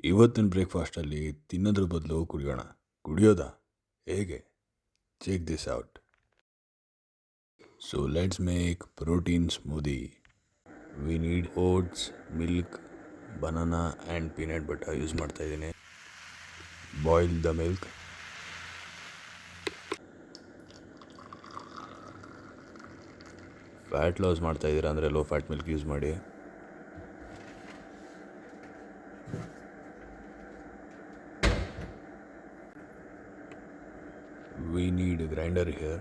ಇವತ್ತಿನ ಬ್ರೇಕ್ಫಾಸ್ಟಲ್ಲಿ ತಿನ್ನೋದ್ರ ಬದಲು ಕುಡಿಯೋಣ. ಕುಡಿಯೋದಾ? ಹೇಗೆ? Check this out. So let's make protein smoothie. We need oats, milk, banana and peanut butter use ಮಾಡ್ತಾಯಿದ್ದೀನಿ. Boil the milk. Fat loss ಮಾಡ್ತಾಯಿದ್ದೀರಾ ಅಂದರೆ ಲೋ ಫ್ಯಾಟ್ ಮಿಲ್ಕ್ ಯೂಸ್ ಮಾಡಿ. We need a grinder here.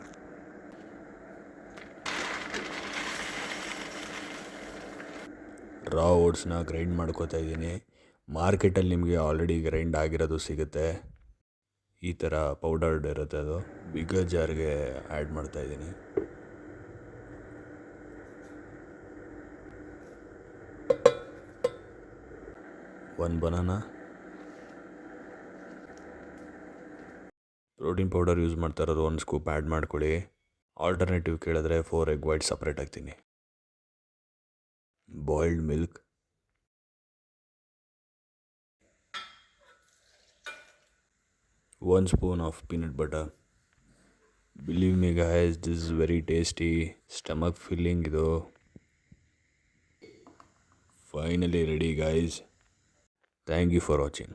Raw ಓಟ್ಸ್ನ grind ಮಾಡ್ಕೋತಾ ಇದ್ದೀನಿ. ಮಾರ್ಕೆಟಲ್ಲಿ ನಿಮಗೆ already grind ಆಗಿರೋದು ಸಿಗುತ್ತೆ. ಈ ಥರ ಪೌಡರ್ಡ್ ಇರುತ್ತೆ, ಅದು ಬಿಗರ್ ಜಾರ್ಗೆ ಆ್ಯಡ್ ಮಾಡ್ತಾಯಿದ್ದೀನಿ. ಒಂದು ಬನಾನಾ. ಪ್ರೋಟೀನ್ ಪೌಡರ್ ಯೂಸ್ ಮಾಡ್ತಾ ಇರೋದು 1 ಸ್ಕೂಪ್ ಆ್ಯಡ್ ಮಾಡ್ಕೊಳ್ಳಿ. ಆಲ್ಟರ್ನೇಟಿವ್ ಕೇಳಿದ್ರೆ 4 ಎಗ್ ವೈಟ್ ಸಪ್ರೇಟ್ ಹಾಕ್ತೀನಿ. Boiled milk. One spoon of peanut butter. Believe me guys, this is very tasty. Stomach filling idu. Finally ready guys. Thank you for watching.